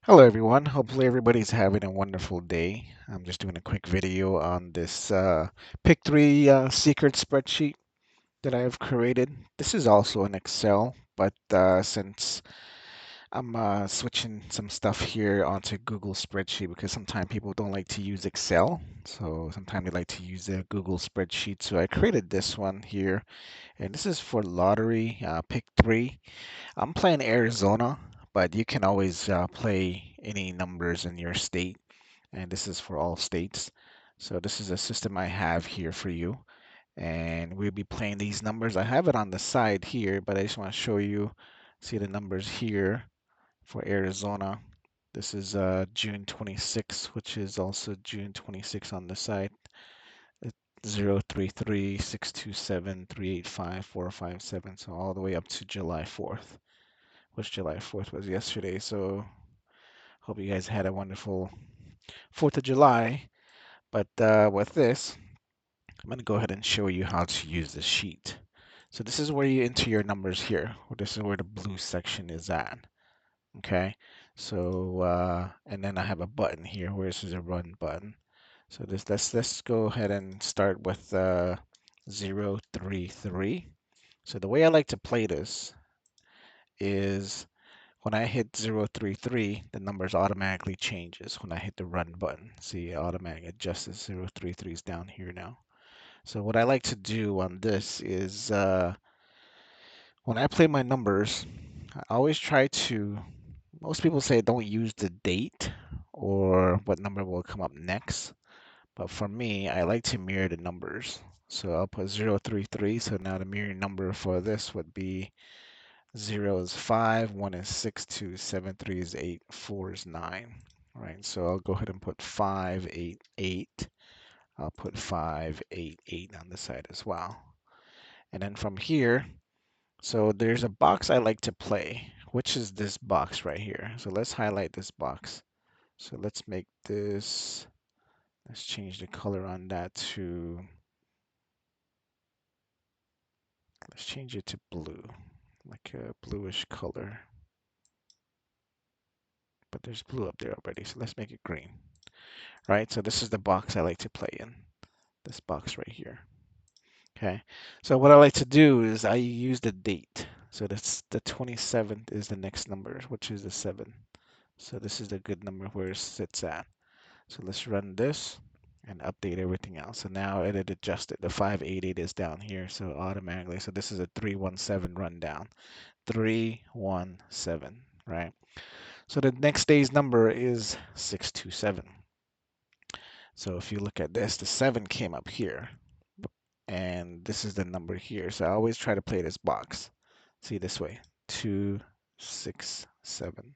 Hello everyone. Hopefully everybody's having a wonderful day. I'm just doing a quick video on this pick three secret spreadsheet that I have created. This is also in Excel, but since I'm switching some stuff here onto Google Spreadsheet because sometimes people don't like to use Excel, so sometimes they like to use the Google Spreadsheet. So I created this one here, and this is for lottery pick three. I'm playing Arizona, but you can always play any numbers in your state, and this is for all states. So this is a system I have here for you, and we'll be playing these numbers. I have it on the side here, but I just want to show you, see the numbers here for Arizona. This is June 26, which is also June 26 on the side. It's 033 so all the way up to July 4th, which July 4th was yesterday. So hope you guys had a wonderful 4th of July. But with this, I'm going to go ahead and show you how to use the sheet. So this is where you enter your numbers here. This is where the blue section is at. Okay. So and then I have a button here where this is a run button. So this let's go ahead and start with 033. So the way I like to play this is when I hit 033, the numbers automatically changes when I hit the run button. See, it automatically adjusts the 033s down here now. So what I like to do on this is when I play my numbers, I always try to, most people say don't use the date or what number will come up next. But for me, I like to mirror the numbers. So I'll put 033. So now the mirroring number for this would be 0 is 5, 1 is 6, 2 is 7, 3 is 8, 4 is 9. All right, so I'll go ahead and put 5, 8, 8. I'll put 5, 8, 8 on the side as well. And then from here, so there's a box I like to play, which is this box right here. So let's highlight this box. So let's make this, let's change the color on that to, let's change it to blue, like a bluish color. But there's blue up there already, so let's make it green. Right? So this is the box I like to play in, this box right here. Okay. So what I like to do is I use the date. So that's the 27th is the next number, which is the 7. So this is the good number where it sits at. So let's run this and update everything else. So now it had adjusted. The 588 is down here, so automatically. So this is a 317 rundown. 317, right? So the next day's number is 627. So if you look at this, the 7 came up here, and this is the number here. So I always try to play this box. See this way, 267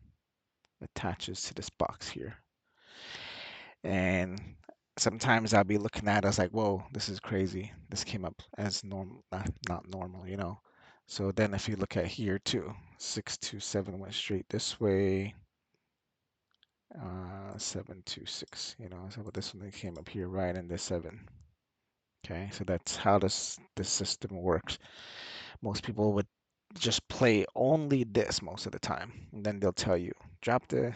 attaches to this box here. And sometimes I'll be looking at it, I was like, whoa, this is crazy. This came up as normal, not normal, you know. So then if you look at here too, 627 went straight this way, 726, you know, so but this one came up here right in the 7. Okay, so that's how this system works. Most people would just play only this most of the time, and then they'll tell you drop the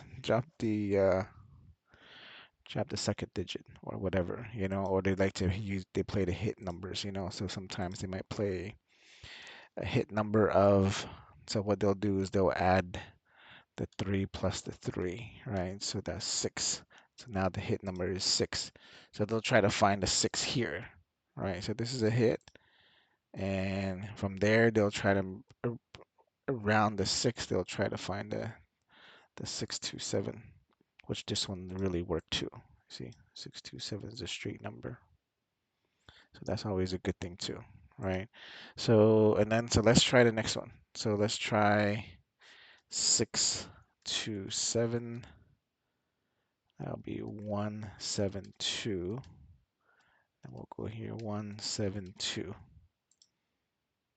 second digit or whatever, you know, or they like to use they play the hit numbers, you know. So sometimes they might play a hit number of, so what they'll do is they'll add the 3 plus the 3, right? So that's 6. So now the hit number is 6. So they'll try to find the 6 here, right? So this is a hit, and from there they'll try to around the 6, they'll try to find the 627, which this one really worked too. See, 627 is a straight number. So that's always a good thing too, right? So, and then, so let's try the next one. So let's try 627. That'll be 172. And we'll go here 172.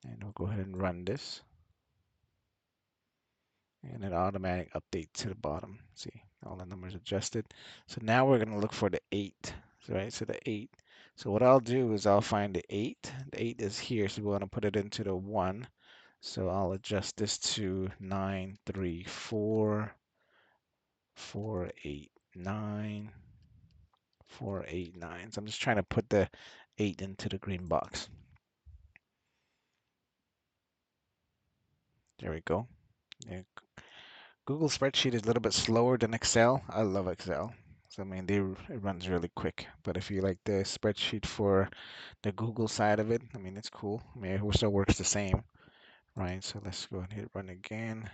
And we'll go ahead and run this. And an automatic update to the bottom. See, all the numbers adjusted. So now we're going to look for the 8. Right, so the 8. So what I'll do is I'll find the 8. The 8 is here, so we want to put it into the 1. So I'll adjust this to 9, 3, 4, 489, 489. So I'm just trying to put the 8 into the green box. There we go. Yeah, Google Spreadsheet is a little bit slower than Excel. I love Excel. So I mean, it runs really quick. But if you like the spreadsheet for the Google side of it, I mean, it's cool. I mean, it still works the same, right? So let's go and hit run again.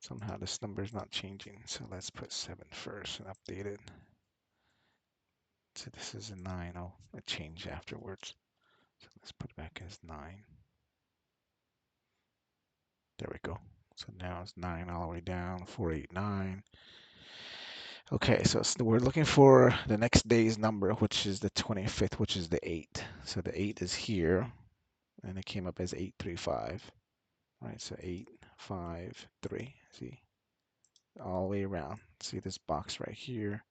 Somehow this number is not changing. So let's put 7 first and update it. So this is a 9. Oh, it changed afterwards. So let's put it back as 9. There we go. So now it's 9 all the way down, 489. Okay, so we're looking for the next day's number, which is the 25th, which is the 8. So the 8 is here, and it came up as 835. All right, so 853. See, all the way around. See this box right here.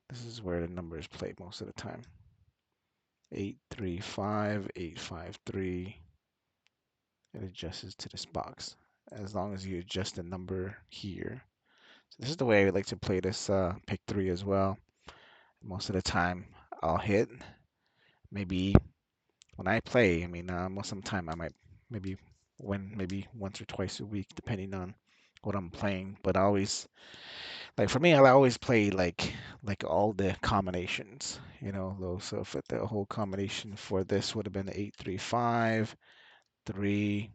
This is where the numbers play most of the time. 835, 853. It adjusts to this box. As long as you adjust the number here. So this is the way I would like to play this pick 3 as well. Most of the time, I'll hit. Maybe when I play, I mean, most of the time I might maybe win maybe once or twice a week, depending on what I'm playing. But I always, like for me, I always play like all the combinations, those. So if the whole combination for this would have been 835, 3,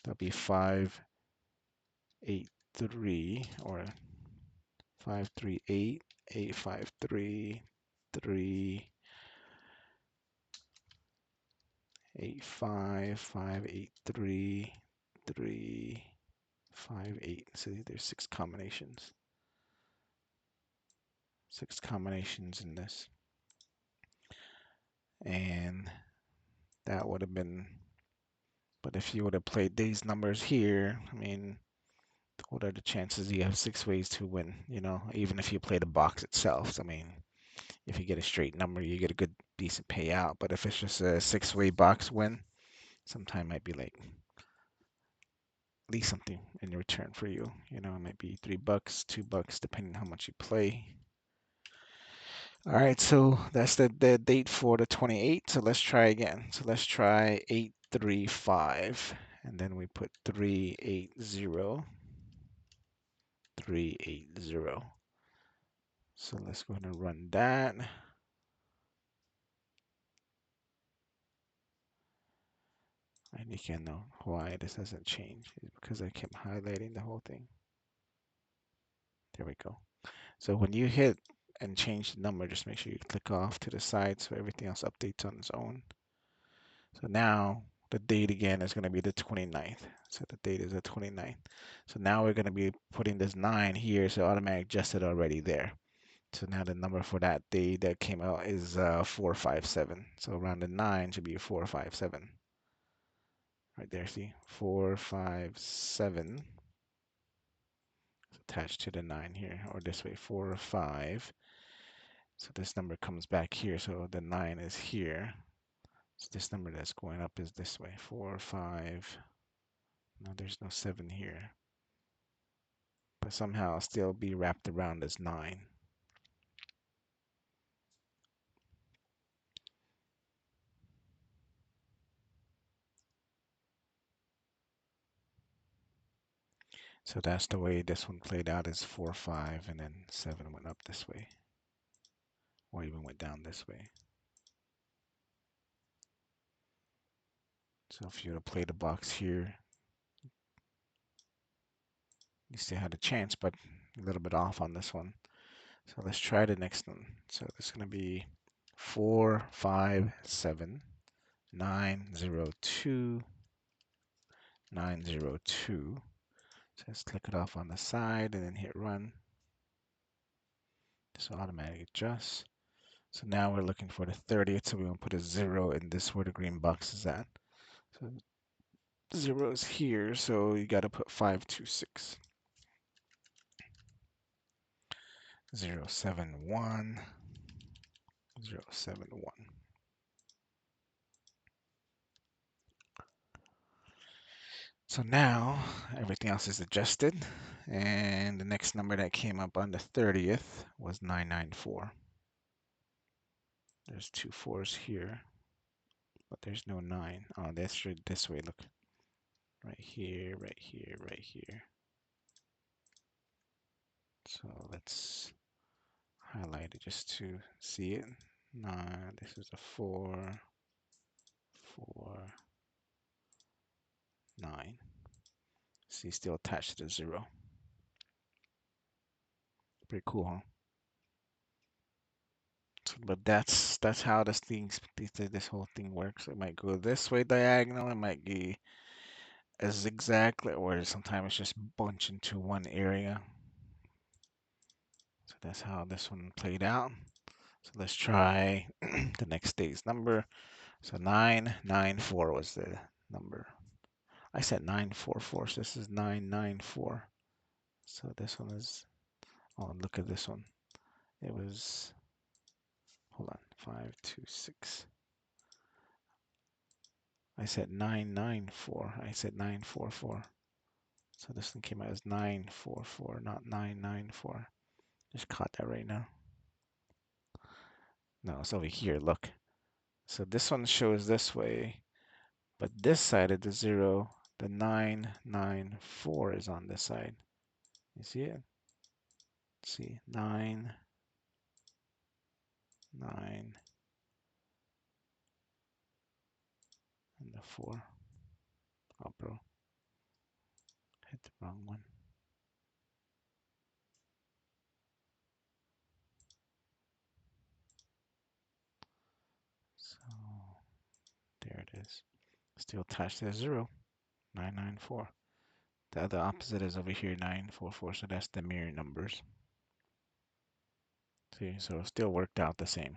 that'll be 583, or 538, 853, 3, 85, 583, 3, 5, 8. So there's 6 combinations. 6 combinations in this. And that would have been, but if you would have played these numbers here, I mean, what are the chances you have 6 ways to win, even if you play the box itself? So, I mean, if you get a straight number, you get a good, decent payout. But if it's just a 6-way box win, sometime might be like at least something in return for you. It might be $3, $2, depending on how much you play. All right, so that's the date for the 28th. So let's try again. So let's try 835, and then we put 380, 380. So let's go ahead and run that. And you can know why this doesn't change. It's because I kept highlighting the whole thing. There we go. So when you hit and change the number, just make sure you click off to the side so everything else updates on its own. So now the date again is going to be the 29th. So the date is the 29th. So now we're going to be putting this 9 here, so automatic adjusted already there. So now the number for that day that came out is 457. So around the 9 should be 457. Right there, see? 457. Attached to the 9 here, or this way, 4 5. So this number comes back here, so the 9 is here. So this number that's going up is this way, 4 5. No, there's no 7 here. But somehow it'll still be wrapped around as 9. So that's the way this one played out, is 4 5, and then 7 went up this way, or even went down this way. So if you were to play the box here, you still had a chance, but a little bit off on this one. So let's try the next one. So it's going to be 4 5 7 9 0 2 9 0 2. So let's click it off on the side and then hit run. This will automatically adjust. So now we're looking for the 30th, so we're going to put a 0 in this where the green box is at. So 0 is here, so you got to put 526. 071, 071. So now everything else is adjusted, and the next number that came up on the 30th was 994. There's two fours here, but there's no 9. Oh, that's should this way. Look, right here, right here, right here. So let's highlight it just to see it. 9. This is a 4, 4, 9. See, still attached to the 0. Pretty cool, huh? But that's how this whole thing works. It might go this way diagonal, it might be a zigzag, or sometimes it's just bunch into one area. So that's how this one played out. So let's try the next day's number. So 994 was the number. I said 944, so this is 994. So this one is, oh, look at this one. It was, hold on, 526. I said 994. I said 944. So this one came out as 944, not 994. Just caught that right now. No, it's over here. Look. So this one shows this way, but this side of the 0, the 994 is on this side. You see it? Let's see, 9, 9, and the 4. Oh, bro, hit the wrong one. So there it is. Still attached to the 0, 994. The other opposite is over here, 944. So that's the mirror numbers. See, so it still worked out the same.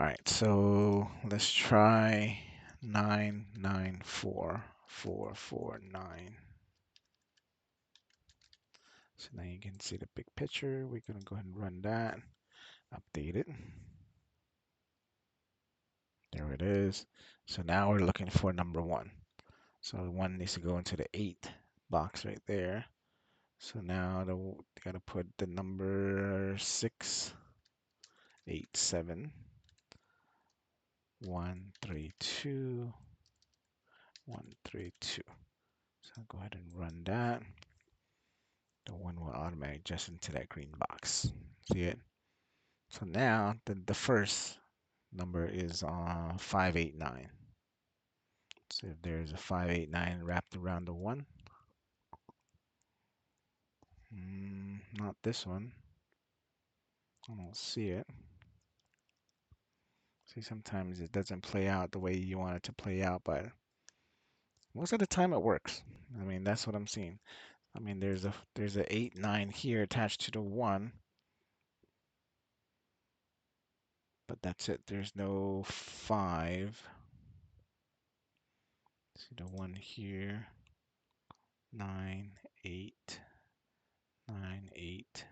All right, so let's try 994449. So now you can see the big picture. We're gonna go ahead and run that, update it. There it is. So now we're looking for number 1. So 1 needs to go into the 8 box right there. So now you gotta put the number 687 132 132. So I'll go ahead and run that. The 1 will automatically adjust into that green box. See it? So now the first number is 589. So if there's a 589 wrapped around the 1, not this one. I don't see it. See, sometimes it doesn't play out the way you want it to play out, but most of the time it works. I mean, that's what I'm seeing. I mean, there's a 8, 9 here attached to the 1, but that's it. There's no 5. See the 1 here, 9, 8, 9, 8.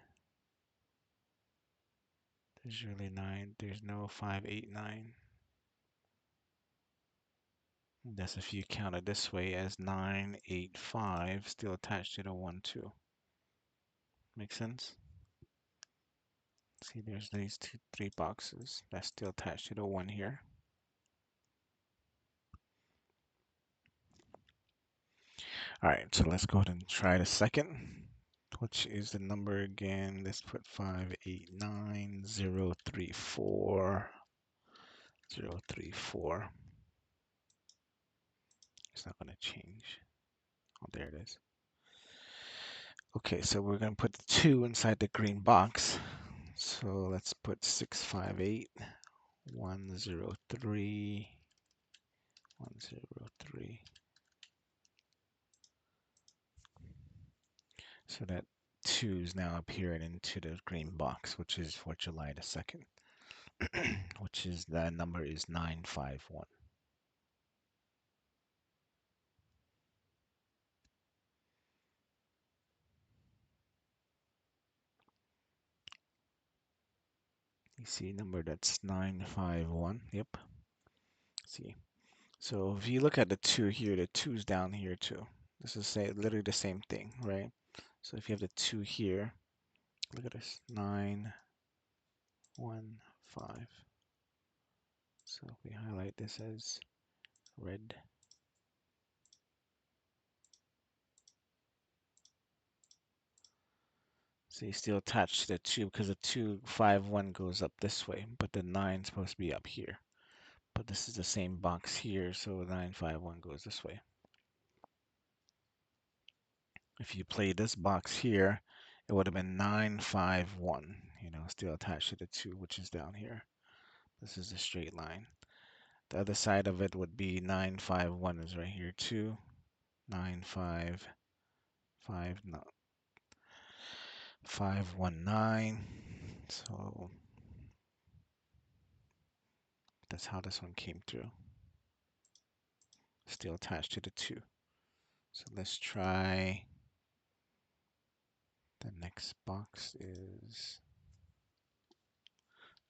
There's really 9. There's no 5, 8, 9. That's if you count it this way as 9, 8, 5, still attached to the 1, 2. Make sense? See, there's these 2, 3 boxes that's still attached to the 1 here. All right, so let's go ahead and try the second, which is the number again. Let's put 589034. 034. It's not going to change. Oh, there it is. Okay, so we're going to put the 2 inside the green box. So let's put 658 103 103. So that 2 is now appearing into the green box, which is for July the 2nd, which is that number is 951. You see number that's 951. Yep. See. So if you look at the 2 here, the 2's down here too. This is literally the same thing, right? So if you have the 2 here, look at this, 9, 1, 5. So if we highlight this as red, so you still attached to the 2 because the 2, 5, 1 goes up this way, but the 9 is supposed to be up here. But this is the same box here, so 9, 5, 1 goes this way. If you play this box here, it would have been 9, 5, 1, still attached to the 2, which is down here. This is the straight line. The other side of it would be 9, 5, 1 is right here too. 9, 5, 5, no, 5, 1, 9. So that's how this one came through. Still attached to the 2. So let's try the next box is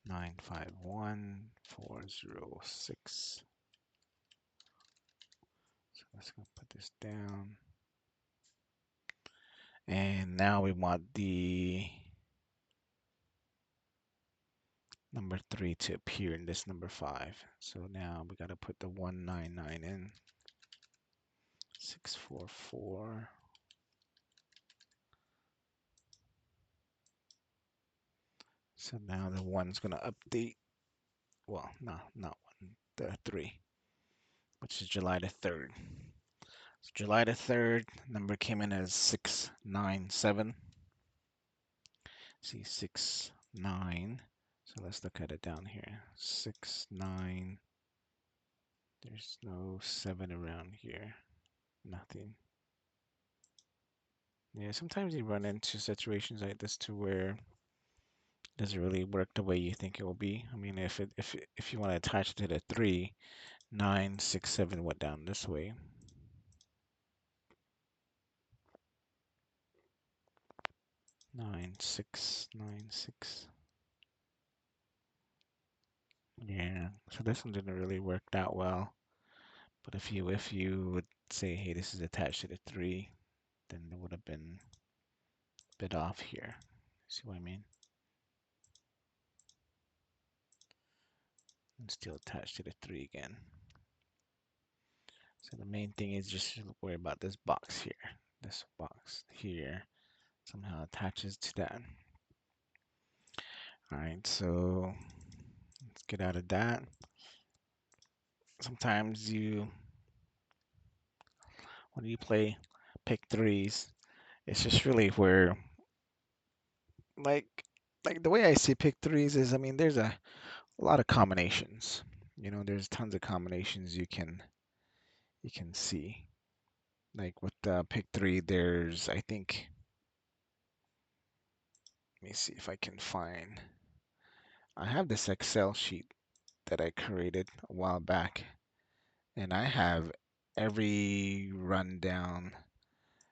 951 406. So let's go put this down. And now we want the number 3 to appear in this number 5. So now we got to put the 199 in. 644. So now the 1's going to update. Well, no, not 1, the 3, which is July the 3rd. So July the 3rd, number came in as 697. See, 6, 9. So let's look at it down here. 6, 9. There's no 7 around here. Nothing. Yeah, sometimes you run into situations like this to where it doesn't really work the way you think it will be. I mean, if you want to attach it to the 3, 9, 6, 7 went down this way. 9, 6, 9, 6. Yeah, so this one didn't really work that well. But if you would say, hey, this is attached to the 3, then it would have been a bit off here. See what I mean? And still attached to the 3 again. So the main thing is just worry about this box here. This box here somehow attaches to that. All right, so let's get out of that. Sometimes when you play pick threes, it's just really where like like the way I see pick threes is, I mean, there's a lot of combinations. There's tons of combinations you can see. Like with pick three, there's I think let me see if I can find. I have this Excel sheet that I created a while back, and I have every rundown.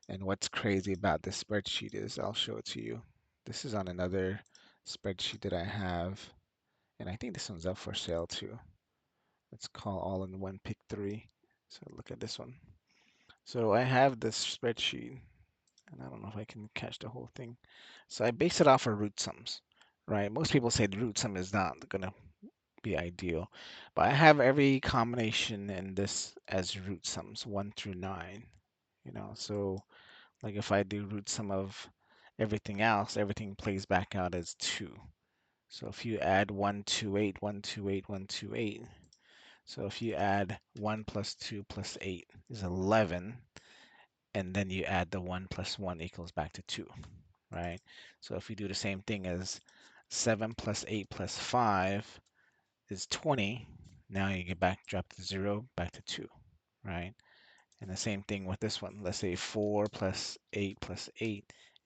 And what's crazy about this spreadsheet is I'll show it to you. This is on another spreadsheet that I have, and I think this one's up for sale too. Let's call all-in-one pick three. So look at this one. So I have this spreadsheet, and I don't know if I can catch the whole thing. So I base it off of root sums, right? Most people say the root sum is not gonna be ideal, but I have every combination in this as root sums, 1 through 9. So like if I do root sum of everything else, everything plays back out as 2. So if you add 1, 2, 8, 1, 2, 8, 1, 2, 8. So if you add 1 plus 2 plus 8 is 11, and then you add the 1 plus 1 equals back to 2, right? So if you do the same thing as 7 plus 8 plus 5 is 20, now you get back, drop to 0, back to 2, right? And the same thing with this one. Let's say 4 plus 8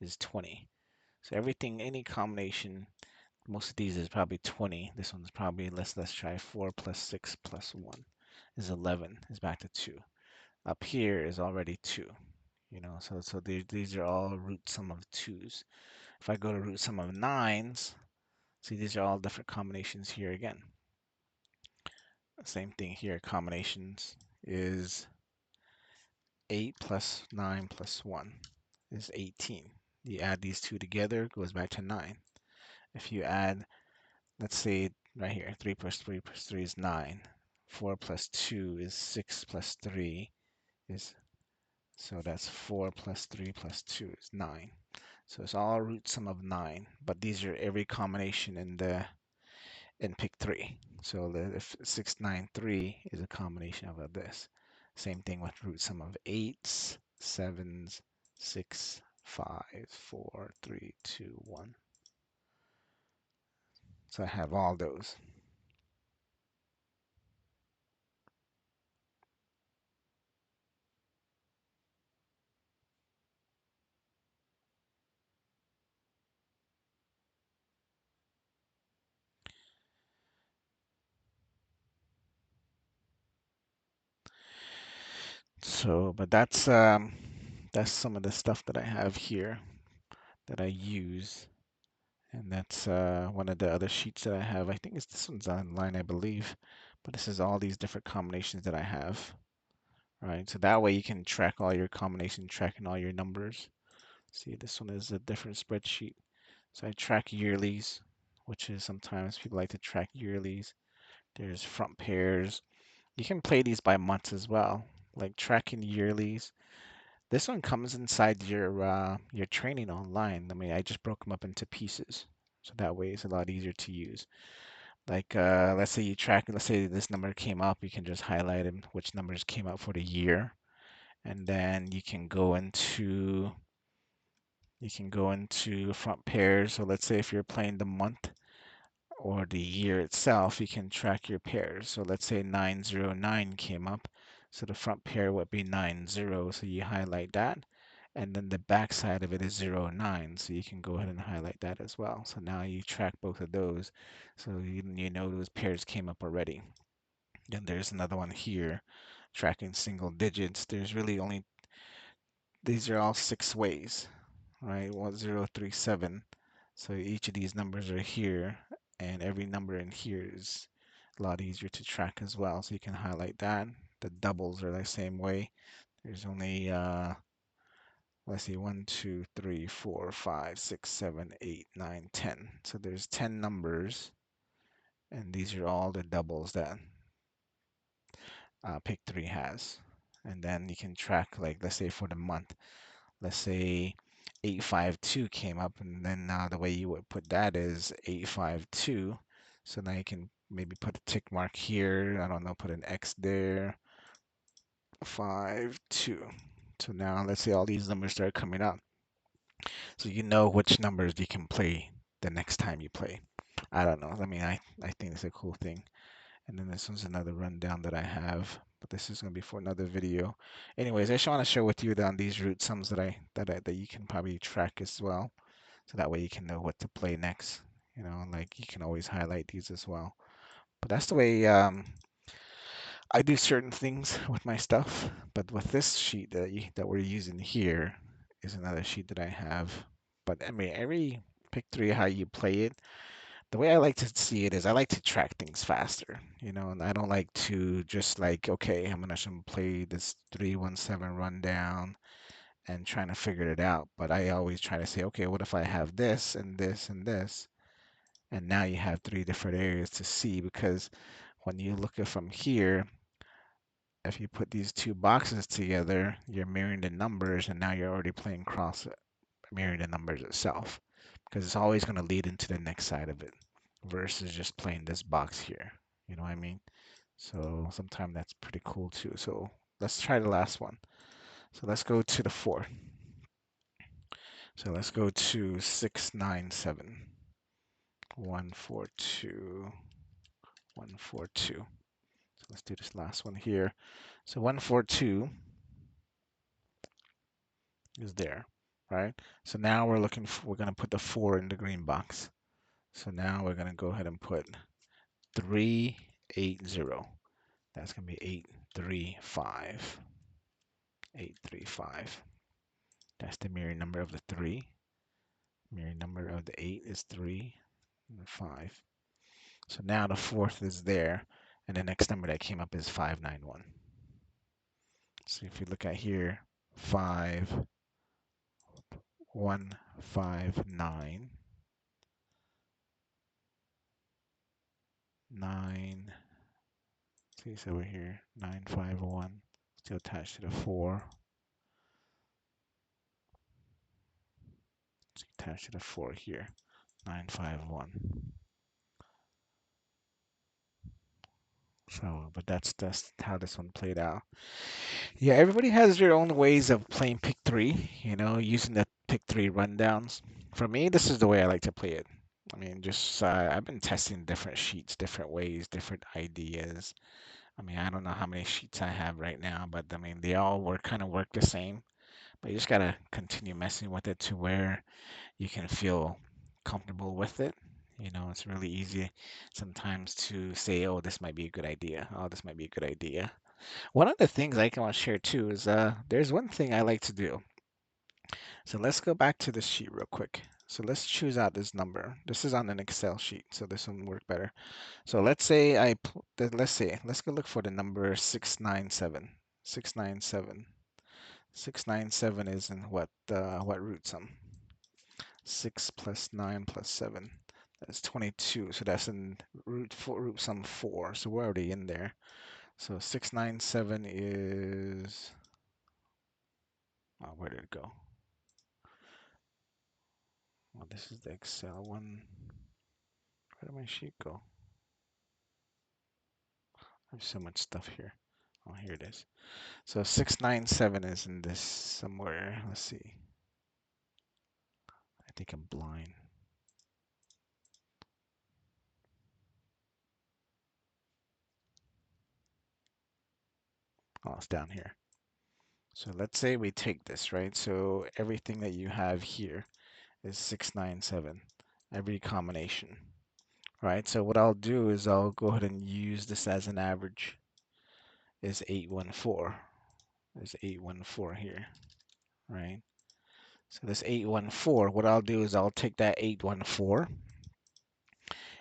is 20. So everything, any combination, most of these is probably 20. This one's probably, let's try 4 plus 6 plus 1 is 11, is back to 2. Up here is already 2. So these are all root sum of 2's. If I go to root sum of 9's, see, these are all different combinations here again. Same thing here, combinations. is 8 plus 9 plus 1 is 18. You add these two together, it goes back to 9. If you add, let's say right here, 3 plus 3 plus 3 is 9. 4 plus 2 is 6 plus 3 is, so that's 4 plus 3 plus 2 is 9. So it's all root sum of 9, but these are every combination in pick 3. So if 693 is a combination of this. Same thing with root sum of 8s, 7s, 6, 5, 4, 3, 2, 1. So I have all those. So, but that's some of the stuff that I have here that I use. And that's one of the other sheets that I have. I think this one's online, I believe. But this is all these different combinations that I have. Right? So that way you can track all your combinations, tracking all your numbers. See, this one is a different spreadsheet. So I track yearlies, which is sometimes people like to track yearlies. There's front pairs. You can play these by months as well, like tracking yearlies. This one comes inside your training online. I mean, I just broke them up into pieces, so that way it's a lot easier to use. Like, let's say you track, let's say this number came up, you can just highlight them, which numbers came up for the year, and then you can go into front pairs. So let's say if you're playing the month or the year itself, you can track your pairs. So let's say 909 came up. So the front pair would be 90. So you highlight that. And then the back side of it is 09. So you can go ahead and highlight that as well. So now you track both of those. So you know those pairs came up already. Then there's another one here, tracking single digits. There's really only, these are all 6 ways, right? 1037. So each of these numbers are here, and every number in here is a lot easier to track as well. So you can highlight that. The doubles are the same way. There's only let's see, 1, 2, 3, 4, 5, 6, 7, 8, 9, 10. So there's 10 numbers, and these are all the doubles that pick 3 has. And then you can track, like, let's say for the month, let's say 852 came up, and then now the way you would put that is 852. So now you can maybe put a tick mark here. I don't know, put an X there. 52. So now let's say all these numbers start coming up. So you know which numbers you can play the next time you play. I don't know. I mean, I think it's a cool thing. And then this one's another rundown that I have, but this is gonna be for another video. Anyways, I just want to share with you on these root sums that you can probably track as well, so that way you can know what to play next. You know, like you can always highlight these as well. But that's the way I do certain things with my stuff. But with this sheet that we're using here is another sheet that I have. But I mean, every pick 3 how you play it, the way I like to see it is I like to track things faster, you know, and I don't like to just like, okay, I'm gonna play this 317 rundown and trying to figure it out. But I always try to say, okay, what if I have this and this and this? And now you have 3 different areas to see, because when you look at from here, if you put these 2 boxes together, you're mirroring the numbers, and now you're already playing cross mirroring the numbers itself, because it's always going to lead into the next side of it versus just playing this box here. You know what I mean? So sometimes that's pretty cool too. So let's try the last one. So let's go to the 4. So let's go to 697. 142. 142. So let's do this last one here. So 142 is there, right? So now we're going to put the 4 in the green box. So now we're going to go ahead and put 380. That's going to be 835. 835. That's the mirror number of the 3. Mirror number of the 8 is 3 and the 5. So now the 4th is there, and the next number that came up is 591. So if you look at here, 5, 1, 5, 9, 9. See, so we're here, 9, 5, 1, still attached to the 4. It's attached to the 4 here, 9, 5, 1. So, but that's how this one played out. Yeah, everybody has their own ways of playing pick three, using the pick three rundowns. For me, this is the way I like to play it. I mean, just I've been testing different sheets, different ways, different ideas. I mean, I don't know how many sheets I have right now, but I mean, they all work the same. But you just gotta continue messing with it to where you can feel comfortable with it. It's really easy sometimes to say, oh, this might be a good idea. Oh, this might be a good idea. One of the things I can want to share too is there's one thing I like to do. So let's go back to this sheet real quick. So let's choose out this number. This is on an Excel sheet, so this one work better. So let's say let's go look for the number 697. 697. 697 is in what root sum? 6 plus 9 plus 7. That's 22. So that's in root sum 4. So we're already in there. So 697 is, oh, where did it go? Well, this is the Excel one. Where did my sheet go? I have so much stuff here. Oh, here it is. So 697 is in this somewhere. Let's see. I think I'm blind. Oh, it's down here. So let's say we take this, right? So everything that you have here is 697, every combination, right? So what I'll do is I'll go ahead and use this as an average, is 814. There's 814 here, right? So this 814, what I'll do is I'll take that 814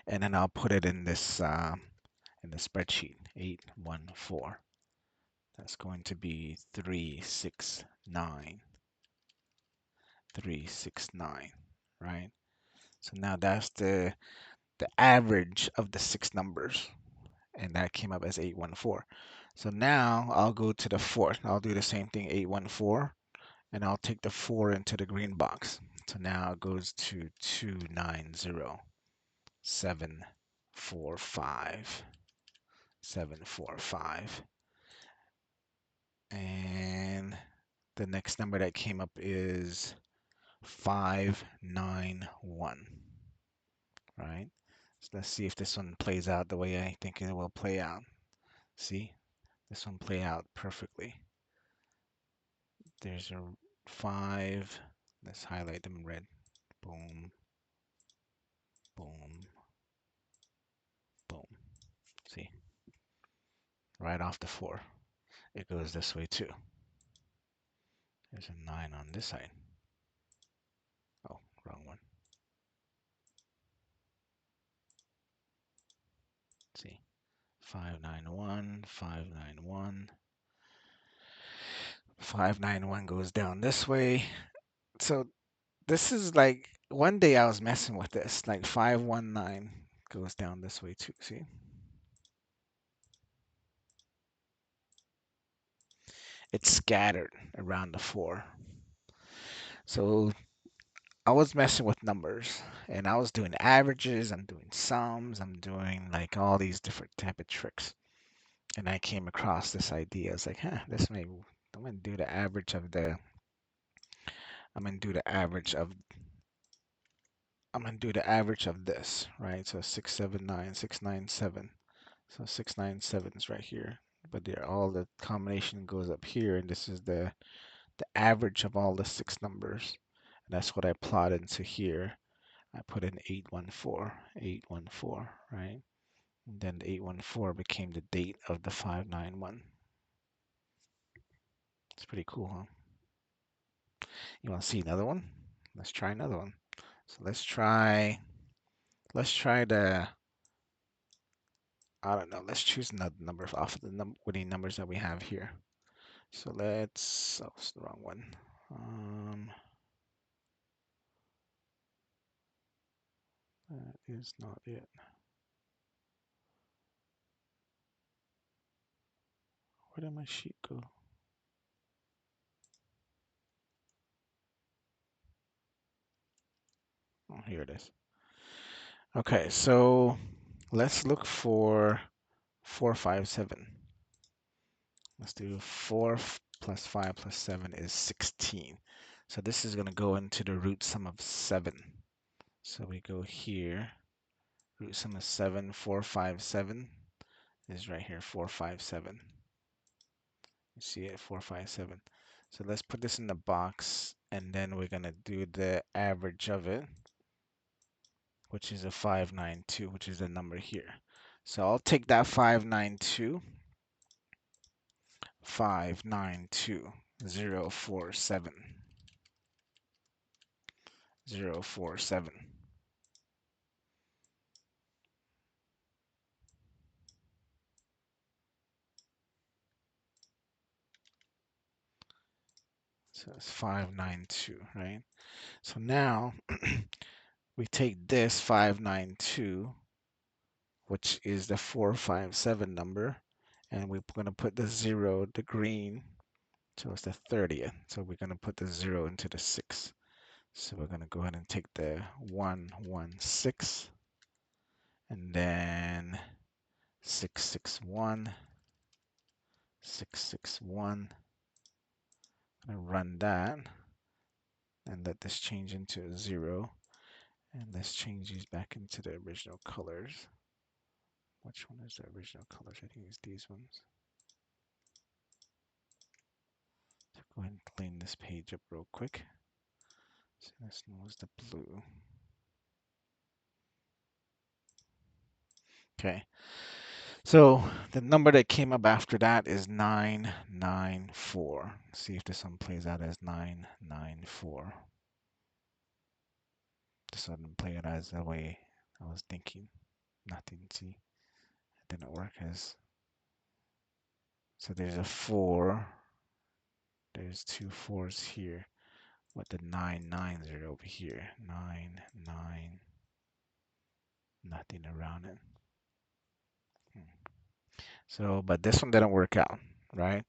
and then I'll put it in the spreadsheet. 814. That's going to be 369. 369, right? So now that's the average of the six numbers, and that came up as 814. So now I'll go to the fourth. I'll do the same thing, 814, and I'll take the 4 into the green box. So now it goes to 290. 745. 745. And the next number that came up is 591, right? So let's see if this one plays out the way I think it will play out. See, this one play out perfectly. There's a 5. Let's highlight them in red. Boom, boom, boom. See, right off the 4. It goes this way too. There's a 9 on this side. Oh, wrong one. See, 591, 591. 591 goes down this way. So this is like one day I was messing with this. Like 519 goes down this way too. See? It's scattered around the 4. So I was messing with numbers and I was doing averages, I'm doing sums, I'm doing like all these different type of tricks. And I came across this idea. It's like, this may I'm gonna do the average of the I'm gonna do the average of I'm gonna do the average of this, right? So 679, 697. So 697 is right here. But they're all the combination goes up here, and this is the average of all the six numbers. And that's what I plotted into here. I put in 814, 814, right? And then the 814 became the date of the 591. It's pretty cool, huh? You want to see another one? Let's try another one. So let's try the, I don't know, let's choose another number off of the winning numbers that we have here. So let's, oh, it's the wrong one. That is not it. Where did my sheet go? Oh, here it is. Okay, so let's look for 457. Let's do plus 5 plus 7 is 16. So this is going to go into the root sum of 7. So we go here, root sum of 7, 457 is right here, 457. You see it, 457. So let's put this in the box, and then we're going to do the average of it, which is a 592, which is the number here. So I'll take that 592, 592, 047, 047. So it's 592, right? So now we take this 592, which is the 457 number, and we're going to put the 0, the green, so it's the 30th. So we're going to put the 0 into the 6. So we're going to go ahead and take the 116, and then 661, 661. I'm going to run that and let this change into a 0. And let's change these back into the original colors. Which one is the original colors? I think it's these ones. So go ahead and clean this page up real quick. So this one was the blue. Okay. So the number that came up after that is 994. See if this one plays out as 994. This one didn't play it as the way I was thinking. Nothing. See, it didn't work as. So there's a 4. There's 2 4s here. What the 9 9s are over here. 9 9. Nothing around it. So, but this one didn't work out, right?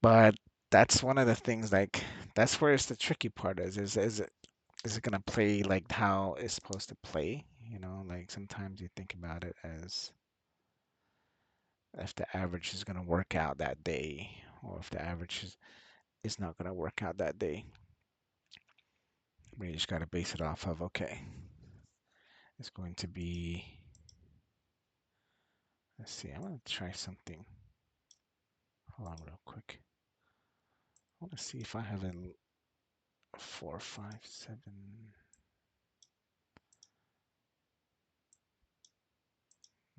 But that's one of the things, like, that's where it's the tricky part is it gonna play like how it's supposed to play? You know, like sometimes you think about it as if the average is gonna work out that day, or if the average is not gonna work out that day. But you just gotta base it off of, okay, it's going to be, let's see, I'm gonna try something. Hold on real quick. I want to see if I have a 4 5 7.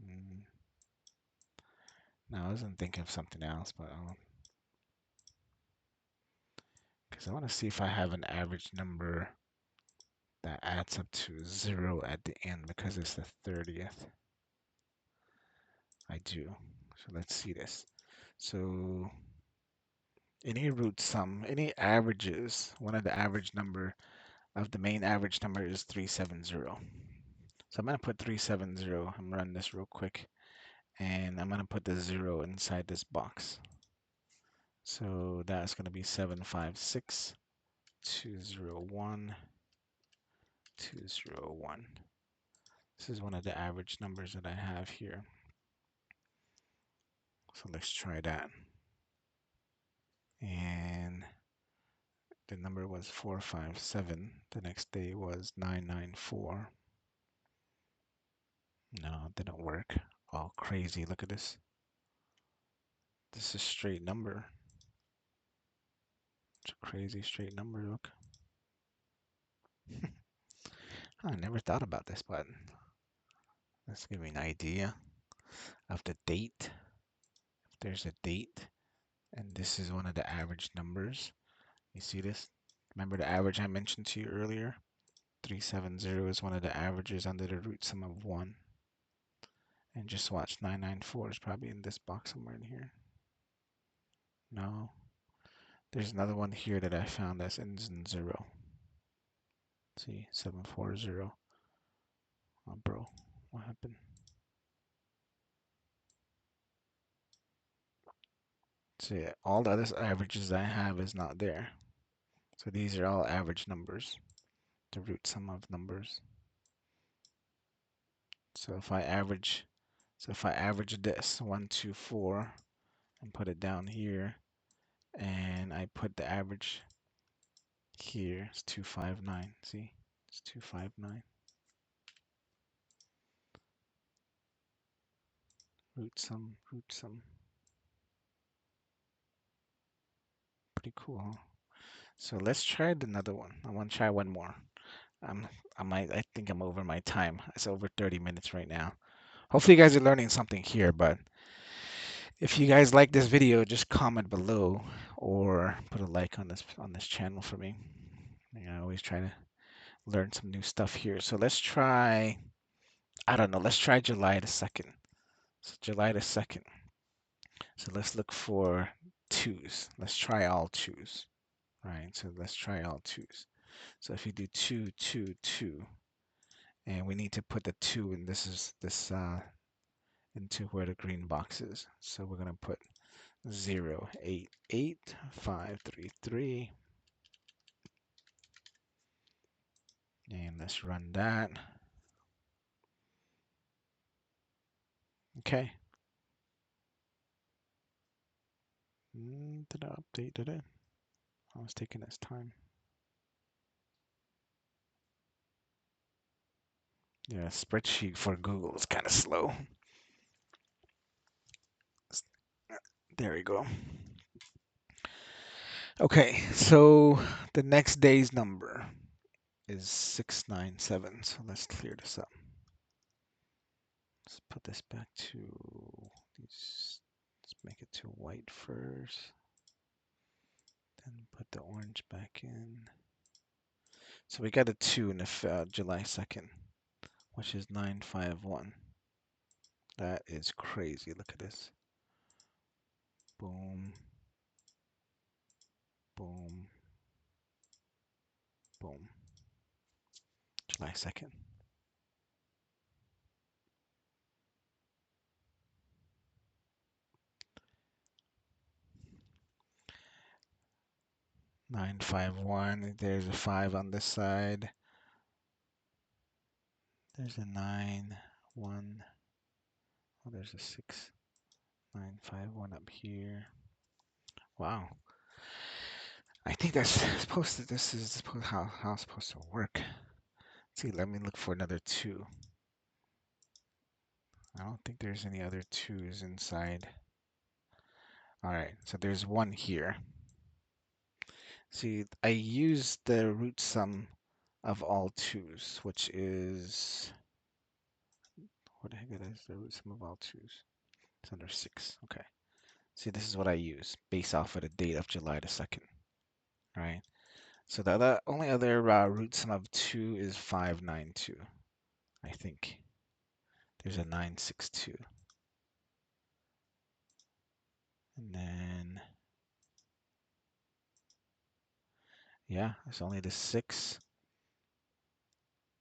Mm. No, I wasn't thinking of something else, but because I want to see if I have an average number that adds up to 0 at the end because it's the 30th. I do. So let's see this. So any root sum, any averages, one of the average number of the main average number is 370. So I'm going to put 370. I'm run this real quick. And I'm going to put the 0 inside this box. So that's going to be 756, 201, 201. This is one of the average numbers that I have here. So let's try that. And the number was 457. The next day was 994. No, it didn't work. Oh, crazy. Look at this. This is a straight number. It's a crazy straight number. Look. I never thought about this button. Let's give me an idea of the date. If there's a date, and this is one of the average numbers. You see this? Remember the average I mentioned to you earlier? 370 is one of the averages under the root sum of 1. And just watch, 994 is probably in this box somewhere in here. No, There's another one here that I found that ends in 0. See, 740. Oh, bro, what happened? See, all the other averages I have is not there. So these are all average numbers, the root sum of numbers. So if I average this 1, 2, 4, and put it down here, and I put the average here, it's 259. See, it's 259. Root sum. Pretty cool, huh? So let's try another one. I want to try one more. I'm, I think I'm over my time. It's over 30 minutes right now. Hopefully you guys are learning something here, but if you guys like this video, just comment below or put a like on this channel for me. I always try to learn some new stuff here. So let's try, I don't know, let's try July the 2nd. So July the 2nd. So let's look for twos. Let's try all twos. All right, so let's try all twos. So if you do 2, 2, 2, and we need to put the 2 in this into where the green box is. So we're gonna put 0, 8, 8, 5, 3, 3, and let's run that. Okay. Did I update? Did it? I was taking its time. Yeah, spreadsheet for Google is kind of slow. There we go. Okay, so the next day's number is 697. So let's clear this up. Let's put this back to these. Let's make it to white first. Then put the orange back in. So we got a 2 in the July 2nd, which is 951. That is crazy. Look at this. Boom, boom, boom. July 2nd. 951. There's a 5 on this side. There's a 9, 1. Oh, there's a 6. 951 up here. Wow. I think that's supposed to, this is how it's supposed to work. Let's see, let me look for another 2. I don't think there's any other 2s inside. All right, so there's 1 here. See, I used the root sum of all 2s, which is, what the heck is the root sum of all 2s? It's under 6. Okay. See, this is what I use based off of the date of July the 2nd. All right. So the only other root sum of 2 is 592. I think there's a 962. And then, yeah, it's only the 6,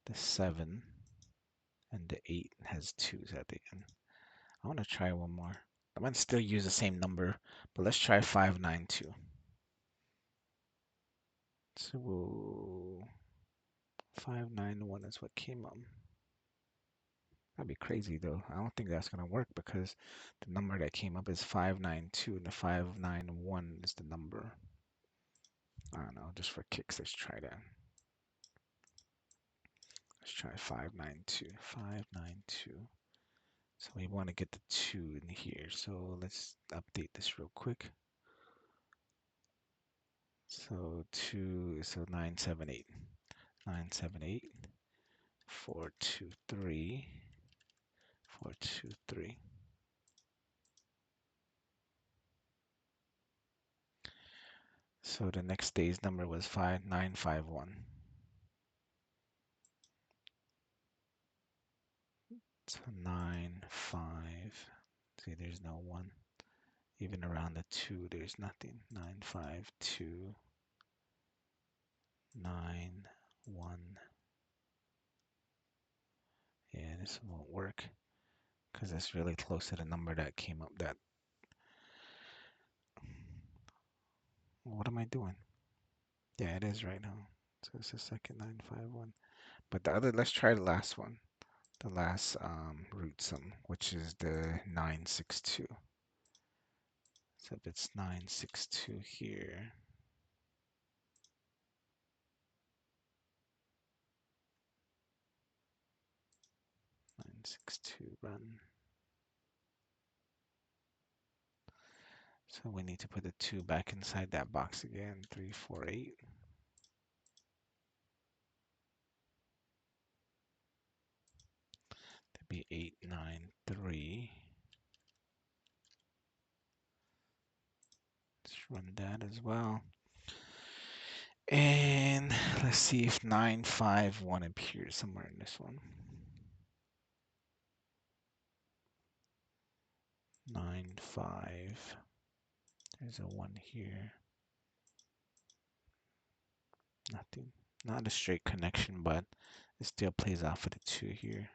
the 7, and the 8 has 2s at the end. I want to try one more. I'm going to still use the same number, but let's try 592. So 591 is what came up. That'd be crazy though. I don't think that's gonna work because the number that came up is 592 and the 591 is the number. I don't know, just for kicks, let's try that. Let's try 592. 592. So we want to get the 2 in here. So let's update this real quick. So 2, so 978. 978. 423. 423. So the next day's number was 5951. So 9, 5. See, there's no 1. Even around the 2, there's nothing. 9, 5, 2, 9, 1. Yeah, this won't work because it's really close to the number that came up. That, what am I doing? Yeah, it is right now. So it's the second 951. But the other, let's try the last one. The last root sum, which is the 962. So if it's 962 here, 962 run. So we need to put the 2 back inside that box again. 348. That'd be 893. Let's run that as well. And let's see if 951 appears somewhere in this one. 95. There's a 1 here. Nothing. Not a straight connection, but it still plays off of the 2 here.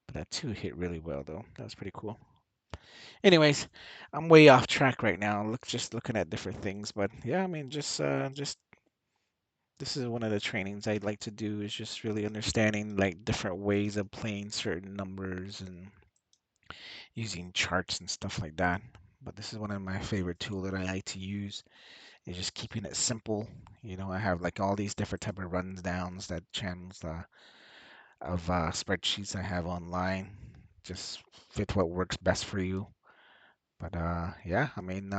But that 2 hit really well, though. That was pretty cool. Anyways, I'm way off track right now. Just looking at different things, but yeah, I mean, just this is one of the trainings I'd like to do is just really understanding like different ways of playing certain numbers and using charts and stuff like that. But this is one of my favorite tools that I like to use is just keeping it simple. You know, I have like all these different type of runs downs that channels of spreadsheets I have online. Just fit what works best for you. But yeah, I mean,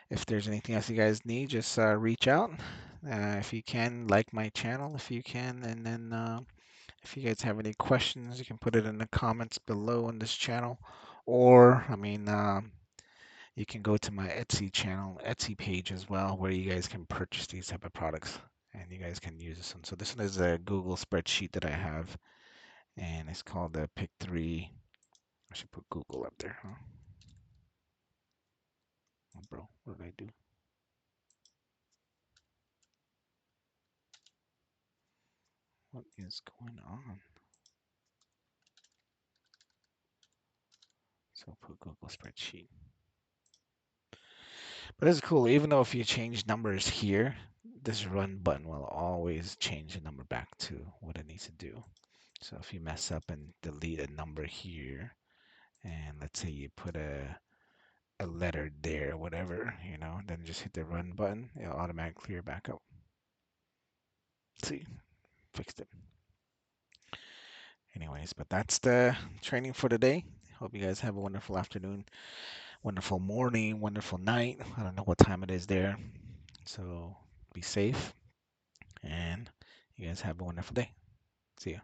if there's anything else you guys need, just reach out. If you can, like my channel if you can, and then if you guys have any questions, you can put it in the comments below on this channel, or I mean, you can go to my Etsy channel, Etsy page as well, where you guys can purchase these type of products and you guys can use this one. So this one is a Google spreadsheet that I have, and it's called the Pick 3. I should put Google up there, huh? Oh, bro, what did I do? What is going on? So put Google spreadsheet. But it's cool, even though if you change numbers here, this run button will always change the number back to what it needs to do. So if you mess up and delete a number here, and let's say you put a letter there, whatever, then just hit the run button, it'll automatically clear back up. See, fixed it. Anyways, but that's the training for today. Hope you guys have a wonderful afternoon, wonderful morning, wonderful night. I don't know what time it is there. So be safe and you guys have a wonderful day. See ya.